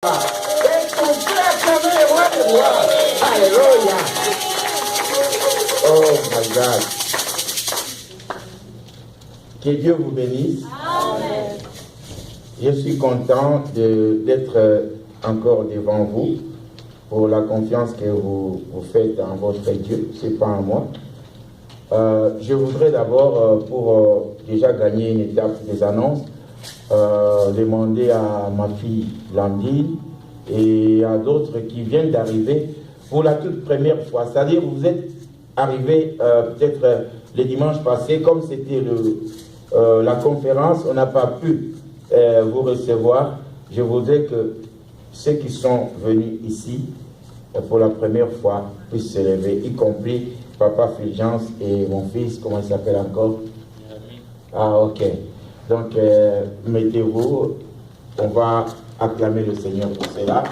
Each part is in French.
Et ton frère quand même est roi de gloire. Alléluia. Oh my God. Que Dieu vous bénisse. Amen. Je suis content d'être encore devant vous pour la confiance que vous faites en votre Dieu. Ce n'est pas en moi. Je voudrais d'abord, pour déjà gagner une étape des annonces, demander à ma fille Landine et à d'autres qui viennent d'arriver pour la toute première fois. C'est-à-dire, vous êtes arrivés peut-être les dimanches passés, comme c'était la conférence, on n'a pas pu vous recevoir. Je voudrais que ceux qui sont venus ici pour la première fois puissent se lever, y compris Papa Fulgence et mon fils, comment il s'appelle encore? Ah, ok. Donc, mettez-vous, on va acclamer le Seigneur pour cela.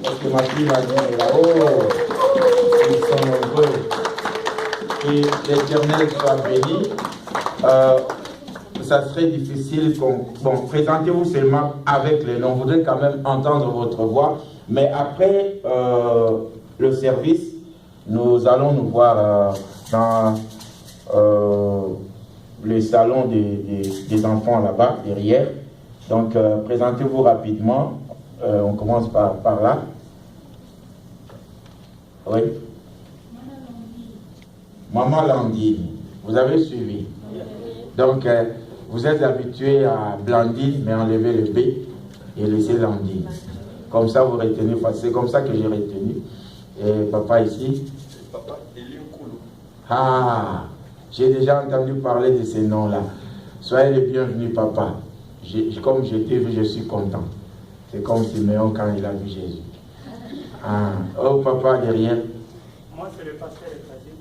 Parce que ma fille m'a dit là-haut, ils sont nombreux. Et l'Éternel soit béni. Ça serait difficile qu'on... Bon, présentez-vous seulement avec les noms. On voudrait quand même entendre votre voix. Mais après le service, nous allons nous voir dans le salon des enfants là-bas, derrière. Donc, présentez-vous rapidement. On commence par là. Oui. Maman Landine, vous avez suivi. Donc, vous êtes habitué à Blandine, mais enlevez le B et laissez Landine. Comme ça, vous retenez. C'est comme ça que j'ai retenu. Et papa ici. Papa Elioukoulou. Ah, j'ai déjà entendu parler de ces noms-là. Soyez les bienvenus, papa. Comme je t'ai vu, je suis content. C'est comme Siméon quand il a vu Jésus. Ah, oh, papa, derrière. Moi, c'est le pasteur Ekadi.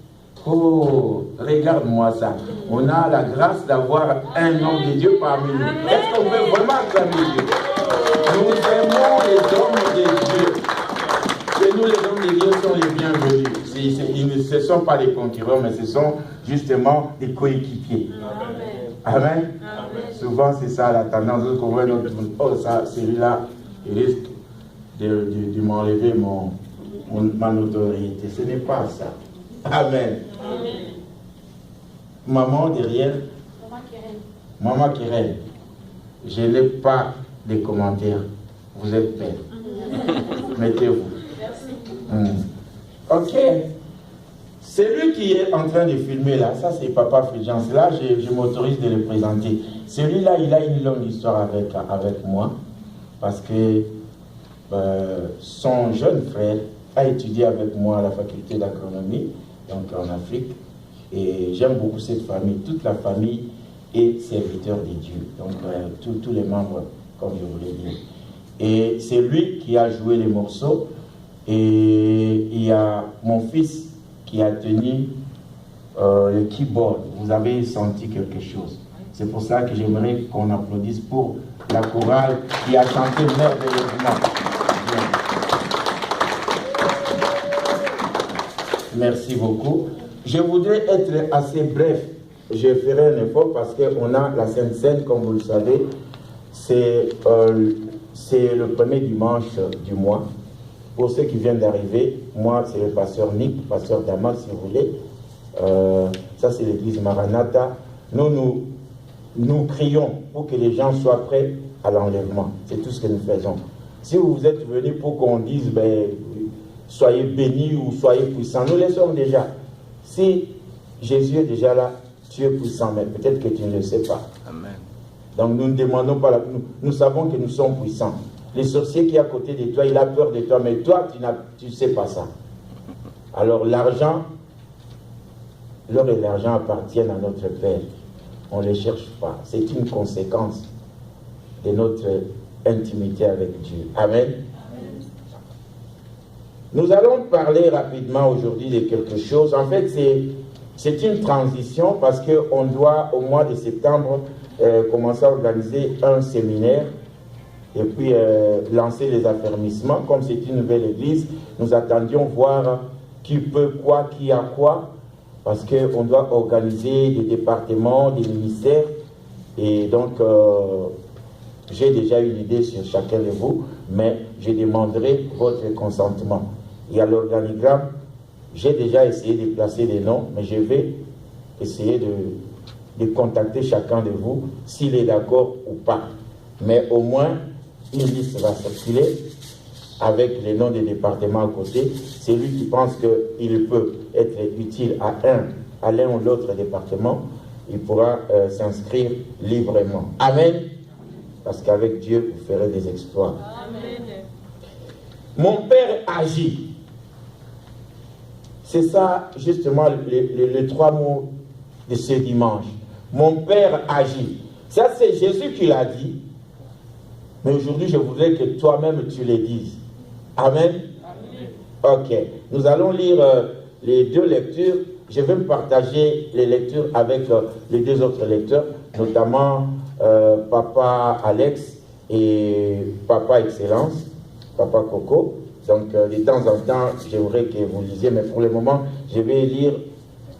Oh, regarde-moi ça. On a la grâce d'avoir un homme de Dieu parmi nous. Est-ce qu'on peut vraiment acclamer Dieu? Nous aimons les hommes de Dieu. Et nous, les hommes de Dieu, sont les bienvenus. Ce ne sont pas des concurrents, mais ce sont justement des coéquipiers. Amen. Amen. Amen. Souvent, c'est ça la tendance. On voit notre... Oh, ça, celui-là, il risque de m'enlever ma notoriété. Ce n'est pas ça. Amen. Amen. Maman derrière. Maman Kirel. Je n'ai pas de commentaires. Vous êtes père. Mettez-vous. Merci. Ok. Celui qui est en train de filmer là, ça c'est Papa Fulgence. Là, je m'autorise de le présenter. Celui-là, il a une longue histoire avec moi. Parce que son jeune frère a étudié avec moi à la faculté d'agronomie, donc en Afrique. Et j'aime beaucoup cette famille. Toute la famille est serviteur de Dieu. Donc tous les membres, comme je vous l'ai dit. Et c'est lui qui a joué les morceaux. Et il y a mon fils qui a tenu le keyboard. Vous avez senti quelque chose. C'est pour ça que j'aimerais qu'on applaudisse pour la chorale qui a chanté merveilleusement. Merci beaucoup. Je voudrais être assez bref. Je ferai un effort parce qu'on a la Sainte Seine, comme vous le savez. C'est le premier dimanche du mois. Pour ceux qui viennent d'arriver, moi c'est le pasteur Nick, pasteur Damas si vous voulez. Ça c'est l'église Maranatha. Nous crions pour que les gens soient prêts à l'enlèvement. C'est tout ce que nous faisons. Si vous êtes venus pour qu'on dise soyez bénis ou soyez puissants, nous les sommes déjà. Si Jésus est déjà là, tu es puissant, mais peut-être que tu ne le sais pas. Amen. Donc nous ne demandons pas, nous savons que nous sommes puissants. Les sorciers qui est à côté de toi, il a peur de toi, mais toi, tu ne sais pas ça. Alors l'argent, l'or et l'argent appartiennent à notre Père. On ne les cherche pas. C'est une conséquence de notre intimité avec Dieu. Amen. Nous allons parler rapidement aujourd'hui de quelque chose. En fait, c'est une transition parce qu'on doit, au mois de septembre, commencer à organiser un séminaire et puis lancer les affermissements. Comme c'est une nouvelle église, nous attendions voir qui peut quoi, qui a quoi, parce qu'on doit organiser des départements, des ministères. Et donc, j'ai déjà une idée sur chacun de vous, mais je demanderai votre consentement. Il y a l'organigramme. J'ai déjà essayé de placer des noms, mais je vais essayer de contacter chacun de vous s'il est d'accord ou pas. Mais au moins, une liste va circuler avec les noms des départements à côté. C'est lui qui pense qu'il peut être utile à l'un ou l'autre département, il pourra s'inscrire librement. Amen. Parce qu'avec Dieu, vous ferez des exploits. Amen. Mon Père agit. C'est ça, justement, les trois mots de ce dimanche. Mon Père agit. Ça, c'est Jésus qui l'a dit. Mais aujourd'hui, je voudrais que toi-même, tu le dises. Amen. Amen. Ok. Nous allons lire les deux lectures. Je vais me partager les lectures avec les deux autres lecteurs, notamment Papa Alex et Papa Excellence, Papa Coco. Donc, de temps en temps, j'aimerais que vous lisiez, mais pour le moment, je vais lire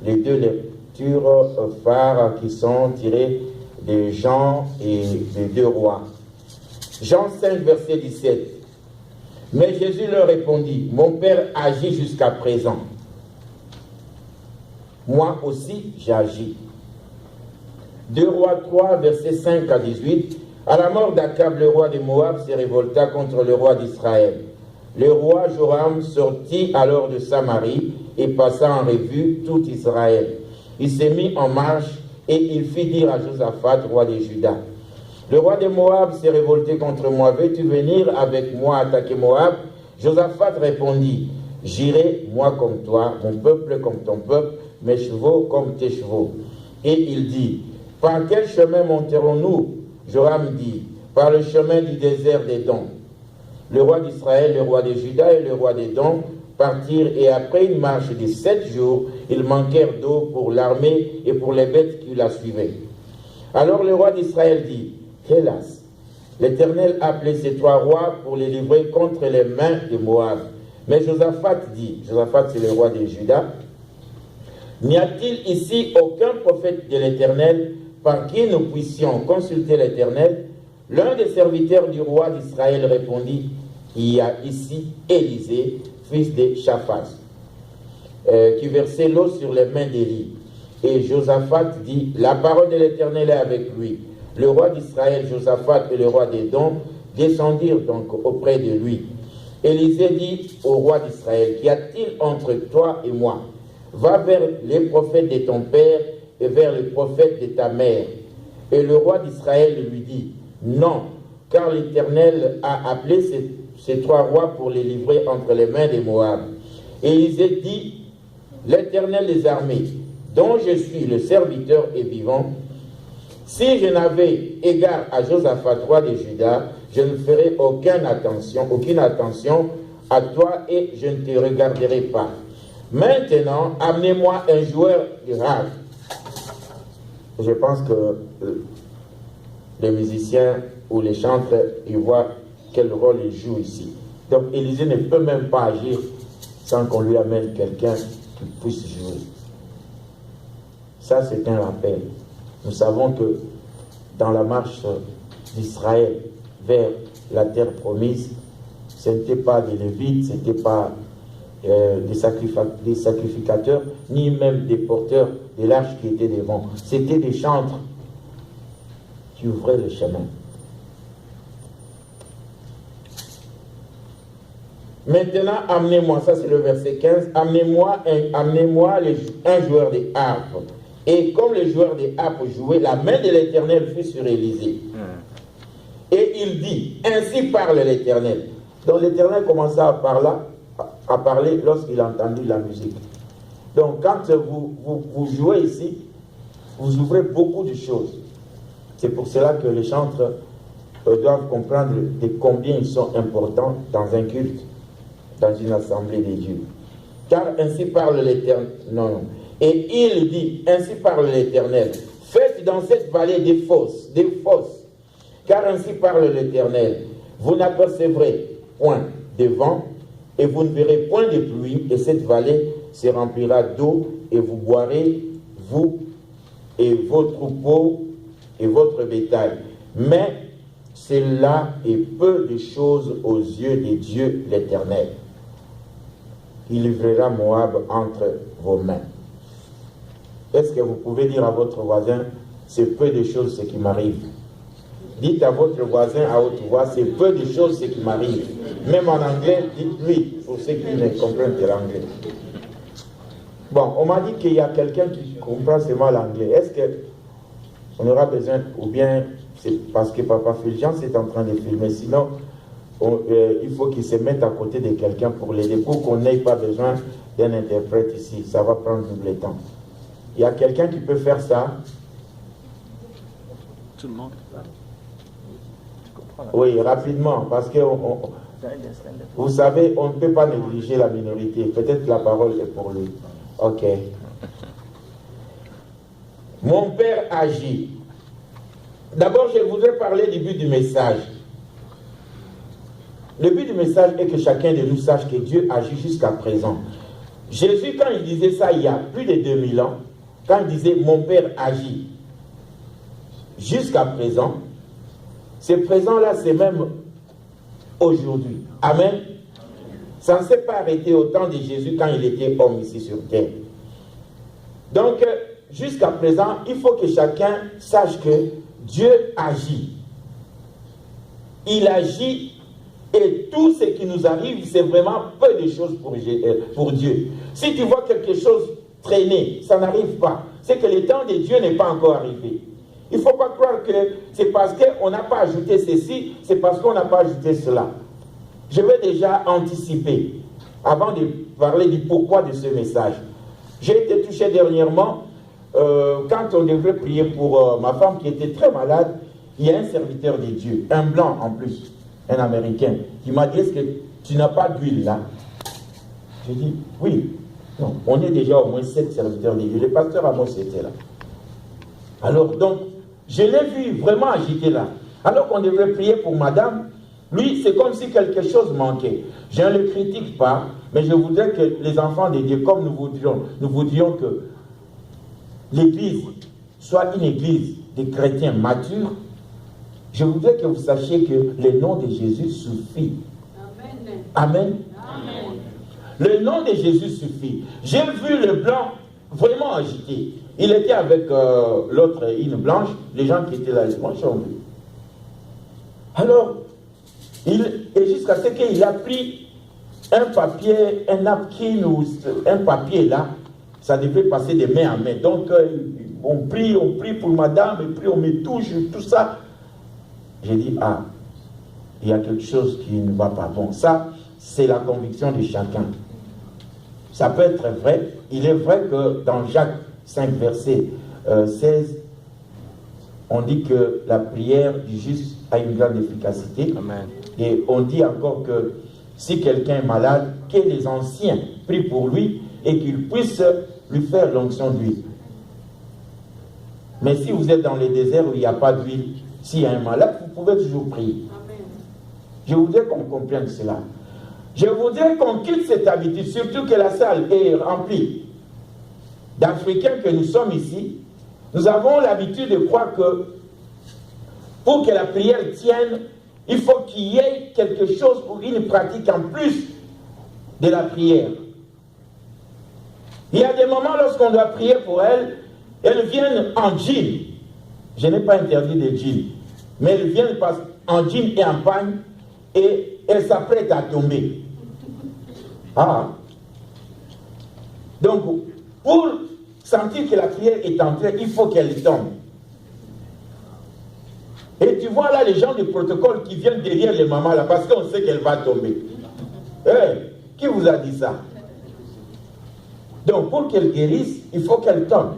les deux lectures phares qui sont tirées de Jean et des deux rois. Jean 5, verset 17. Mais Jésus leur répondit, mon Père agit jusqu'à présent. Moi aussi, j'agis. 2 Rois 3, versets 5 à 18. À la mort d'Akab, le roi de Moab se révolta contre le roi d'Israël. Le roi Joram sortit alors de Samarie et passa en revue tout Israël. Il s'est mis en marche et il fit dire à Josaphat, roi de Juda, le roi de Moab s'est révolté contre moi. Veux-tu venir avec moi attaquer Moab? Josaphat répondit, j'irai, moi comme toi, mon peuple comme ton peuple, mes chevaux comme tes chevaux. Et il dit, par quel chemin monterons-nous? Joram dit, par le chemin du désert d'Édom. Le roi d'Israël, le roi de Juda et le roi d'Édom partirent, et après une marche de 7 jours, ils manquèrent d'eau pour l'armée et pour les bêtes qui la suivaient. Alors le roi d'Israël dit, hélas, l'Éternel a appelé ces 3 rois pour les livrer contre les mains de Moab. Mais Josaphat dit, Josaphat c'est le roi de Juda, n'y a-t-il ici aucun prophète de l'Éternel par qui nous puissions consulter l'Éternel? L'un des serviteurs du roi d'Israël répondit, il y a ici Élisée, fils de Shaphat, qui versait l'eau sur les mains d'Élie. Et Josaphat dit, la parole de l'Éternel est avec lui. Le roi d'Israël, Josaphat et le roi d'Édom descendirent donc auprès de lui. Élisée dit au roi d'Israël, qu'y a-t-il entre toi et moi? Va vers les prophètes de ton père et vers les prophètes de ta mère. Et le roi d'Israël lui dit, non, car l'Éternel a appelé ces 3 rois pour les livrer entre les mains des Moab. Et Élisée dit, l'Éternel des armées, dont je suis le serviteur et vivant, si je n'avais égard à Josaphat, roi de Juda, je ne ferais aucune attention à toi et je ne te regarderai pas. Maintenant, amenez-moi un joueur de harpe. Je pense que les musiciens ou les chantres, ils voient quel rôle ils jouent ici. Donc Élisée ne peut même pas agir sans qu'on lui amène quelqu'un qui puisse jouer. Ça, c'est un rappel. Nous savons que dans la marche d'Israël vers la terre promise, ce n'était pas des Lévites, ce n'était pas des sacrificateurs, ni même des porteurs de l'arche qui étaient devant. C'était des chantres qui ouvraient le chemin. Maintenant, amenez-moi, ça c'est le verset 15, amenez-moi un joueur de harpe. Et comme le joueur de harpe jouait, la main de l'Éternel fut sur Élisée. Et il dit, ainsi parle l'Éternel. Donc l'Éternel commença à parler lorsqu'il a entendu la musique. Donc quand vous jouez ici, vous ouvrez beaucoup de choses. C'est pour cela que les chantres doivent comprendre de combien ils sont importants dans un culte, dans une assemblée de Dieu. Car ainsi parle l'Éternel. Non. Et il dit, ainsi parle l'Éternel, faites dans cette vallée des fosses, car ainsi parle l'Éternel, vous n'apercevrez point de vent, et vous ne verrez point de pluie, et cette vallée se remplira d'eau, et vous boirez, vous et vos troupeaux et votre bétail. Mais cela est peu de choses aux yeux de Dieu l'Éternel. Il livrera Moab entre vos mains. Est-ce que vous pouvez dire à votre voisin, c'est peu de choses ce qui m'arrive? Dites à votre voisin à haute voix, c'est peu de choses ce qui m'arrive. Même en anglais, dites-lui, pour ceux qui ne comprennent que l'anglais. Bon, on m'a dit qu'il y a quelqu'un qui comprend seulement l'anglais. Est-ce qu'on aura besoin, ou bien c'est parce que Papa Fulgence est en train de filmer, sinon il faut qu'il se mette à côté de quelqu'un pour l'aider, pour qu'on n'ait pas besoin d'un interprète ici. Ça va prendre double temps. Il y a quelqu'un qui peut faire ça? Tout le monde. Oui, rapidement, parce que vous savez, on ne peut pas négliger la minorité. Peut-être que la parole est pour lui. Ok. Mon père agit. D'abord, je voudrais parler du but du message. Le but du message est que chacun de nous sache que Dieu agit jusqu'à présent. Jésus, quand il disait ça il y a plus de 2000 ans, quand il disait « Mon père agit » jusqu'à présent, ce présent-là, c'est même aujourd'hui. Amen. Ça ne s'est pas arrêté au temps de Jésus quand il était homme ici sur terre. Donc, jusqu'à présent, il faut que chacun sache que Dieu agit. Il agit et tout ce qui nous arrive, c'est vraiment peu de choses pour Dieu. Si tu vois quelque chose traîner, ça n'arrive pas. C'est que le temps de Dieu n'est pas encore arrivé. Il ne faut pas croire que c'est parce qu'on n'a pas ajouté ceci, c'est parce qu'on n'a pas ajouté cela. Je vais déjà anticiper, avant de parler du pourquoi de ce message. J'ai été touché dernièrement, quand on devait prier pour ma femme qui était très malade, il y a un serviteur de Dieu, un blanc en plus, un Américain, qui m'a dit, est-ce que tu n'as pas d'huile là? J'ai dit, oui. Non, on est déjà au moins 7 serviteurs de Dieu. Le pasteur Amos était là. Alors donc, je l'ai vu vraiment agiter là. Alors qu'on devait prier pour madame, lui, c'est comme si quelque chose manquait. Je ne le critique pas, mais je voudrais que les enfants de Dieu, comme nous voudrions que l'église soit une église de chrétiens matures, je voudrais que vous sachiez que le nom de Jésus suffit. Amen. Amen. Amen. Le nom de Jésus suffit. J'ai vu le blanc vraiment agité. Il était avec l'autre, une blanche, les gens qui étaient là, ils ont vu. Alors, et jusqu'à ce qu'il a pris un papier, un napkin ou un papier là, ça devait passer de main à main. Donc, on prie pour madame, et puis on me touche, tout ça. J'ai dit, ah, il y a quelque chose qui ne va pas. Bon, ça, c'est la conviction de chacun. Ça peut être vrai. Il est vrai que dans Jacques 5, verset 16, on dit que la prière du juste a une grande efficacité. Amen. Et on dit encore que si quelqu'un est malade, que les anciens prient pour lui et qu'ils puissent lui faire l'onction d'huile. Mais si vous êtes dans le désert où il n'y a pas d'huile, s'il y a un malade, vous pouvez toujours prier. Amen. Je voudrais qu'on comprenne cela. Je voudrais qu'on quitte cette habitude, surtout que la salle est remplie d'Africains que nous sommes ici. Nous avons l'habitude de croire que pour que la prière tienne, il faut qu'il y ait quelque chose ou une pratique en plus de la prière. Il y a des moments lorsqu'on doit prier pour elles, elles viennent en jean. Je n'ai pas interdit de jean, mais elles viennent en jean et en pagne et elles s'apprêtent à tomber. Ah. Donc, pour sentir que la prière est entrée, il faut qu'elle tombe. Et tu vois là les gens du protocole qui viennent derrière les mamans là parce qu'on sait qu'elle va tomber. Qui vous a dit ça? Donc pour qu'elle guérisse, il faut qu'elle tombe.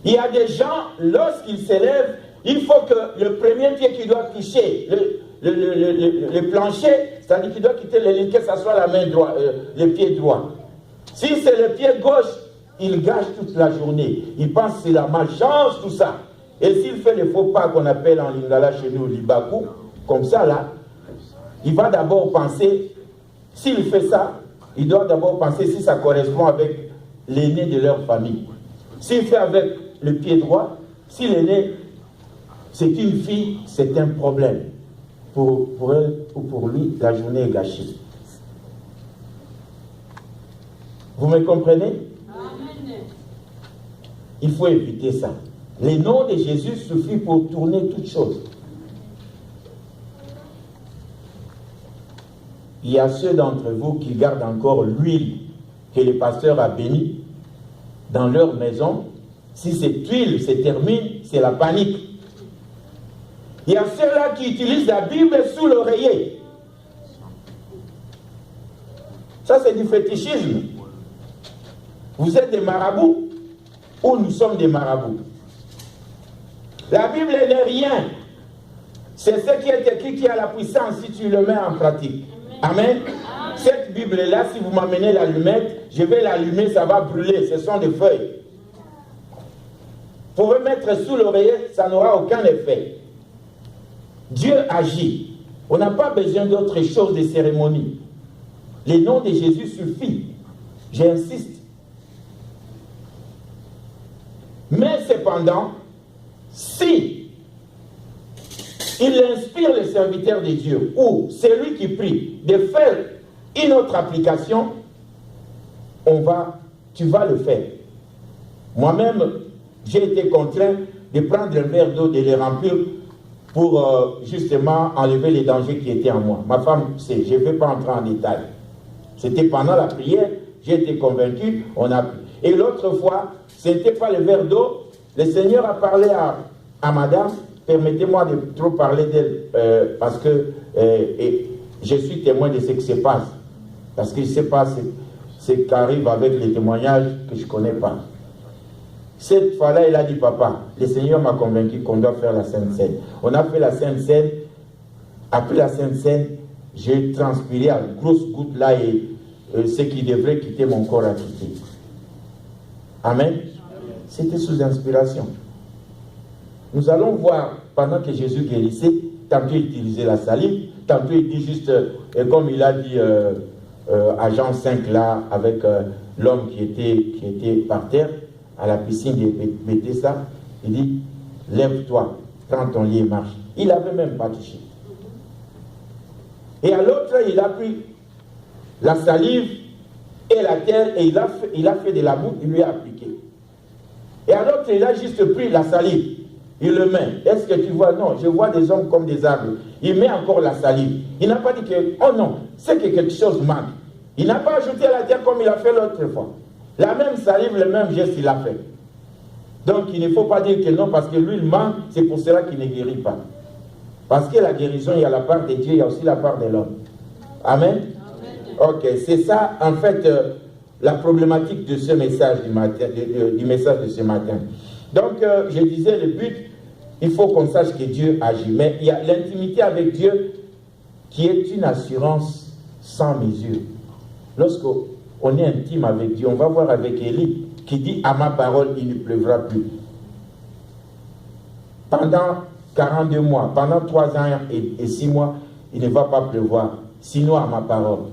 Il y a des gens, lorsqu'ils s'élèvent, il faut que le premier pied qui doit toucher le plancher, c'est-à-dire qu'il doit quitter le lit, que ça soit la main droite, le pied droit. Si c'est le pied gauche, il gâche toute la journée. Il pense que c'est la malchance, tout ça. Et s'il fait le faux pas qu'on appelle en lingala chez nous libaku, comme ça là, il va d'abord penser, s'il fait ça, il doit d'abord penser si ça correspond avec l'aîné de leur famille. S'il fait avec le pied droit, si l'aîné c'est une fille, c'est un problème. Pour elle ou pour lui, la journée est gâchée. Vous me comprenez? Amen. Il faut éviter ça. Le nom de Jésus suffit pour tourner toutes choses. Il y a ceux d'entre vous qui gardent encore l'huile que le pasteur a bénie dans leur maison. Si cette huile se termine, c'est la panique. Il y a ceux-là qui utilisent la Bible sous l'oreiller. Ça, c'est du fétichisme. Vous êtes des marabouts ou nous sommes des marabouts? La Bible n'est rien. C'est ce qui est écrit qui a la puissance si tu le mets en pratique. Amen. Cette Bible-là, si vous m'amenez l'allumette, je vais l'allumer, ça va brûler. Ce sont des feuilles. Pour remettre sous l'oreiller, ça n'aura aucun effet. Dieu agit. On n'a pas besoin d'autre chose de cérémonie. Le nom de Jésus suffit. J'insiste. Mais cependant, si il inspire le serviteur de Dieu ou celui qui prie de faire une autre application, tu vas le faire. Moi-même, j'ai été contraint de prendre un verre d'eau, de le remplir pour justement enlever les dangers qui étaient en moi. Ma femme sait, je ne vais pas entrer en détail. C'était pendant la prière, j'ai été convaincu, Et l'autre fois, ce n'était pas le verre d'eau, le Seigneur a parlé à madame, permettez-moi de trop parler d'elle, parce que je suis témoin de ce qui se passe. Parce que je ne sais pas ce qui arrive avec les témoignages que je ne connais pas. Cette fois-là, il a dit, papa, le Seigneur m'a convaincu qu'on doit faire la Sainte Seine. On a fait la Sainte Seine. Après la Sainte Seine, j'ai transpiré à grosses gouttes là et ce qui devrait quitter mon corps a quitté. Amen. C'était sous inspiration. Nous allons voir, pendant que Jésus guérissait, tantôt il utilisait la salive, tantôt il dit juste, comme il a dit à Jean 5 là, avec l'homme qui était par terre, à la piscine de Bethesda, il dit, lève-toi, prends ton lit et marche. Il n'avait même pas touché. Et à l'autre, il a pris la salive et la terre et il a fait de la boue, il lui a appliqué. Et à l'autre, il a juste pris la salive, il le met. Est-ce que tu vois? Non, je vois des hommes comme des arbres. Il met encore la salive. Il n'a pas dit que, oh non, c'est que quelque chose manque. Il n'a pas ajouté la terre comme il a fait l'autre fois. La même salive, le même geste, il a fait. Donc, il ne faut pas dire que non, parce que lui, il manque, c'est pour cela qu'il ne guérit pas. Parce que la guérison, il y a la part de Dieu, il y a aussi la part de l'homme. Amen. Ok, c'est ça, en fait, la problématique de ce message du message de ce matin. Donc, je disais, le but, il faut qu'on sache que Dieu agit. Mais il y a l'intimité avec Dieu qui est une assurance sans mesure. Lorsqu'on est intime avec Dieu, on va voir avec Élie, qui dit, à ma parole, il ne pleuvra plus. Pendant 42 mois, pendant 3 ans et 6 mois, il ne va pas pleuvoir, sinon à ma parole.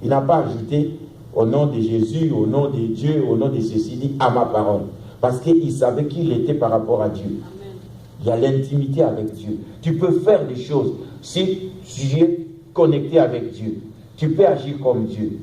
Il n'a pas ajouté au nom de Jésus, au nom de Dieu, au nom de ceci, dit à ma parole. Parce qu'il savait qui il était par rapport à Dieu. Amen. Il y a l'intimité avec Dieu. Tu peux faire des choses si tu es connecté avec Dieu. Tu peux agir comme Dieu.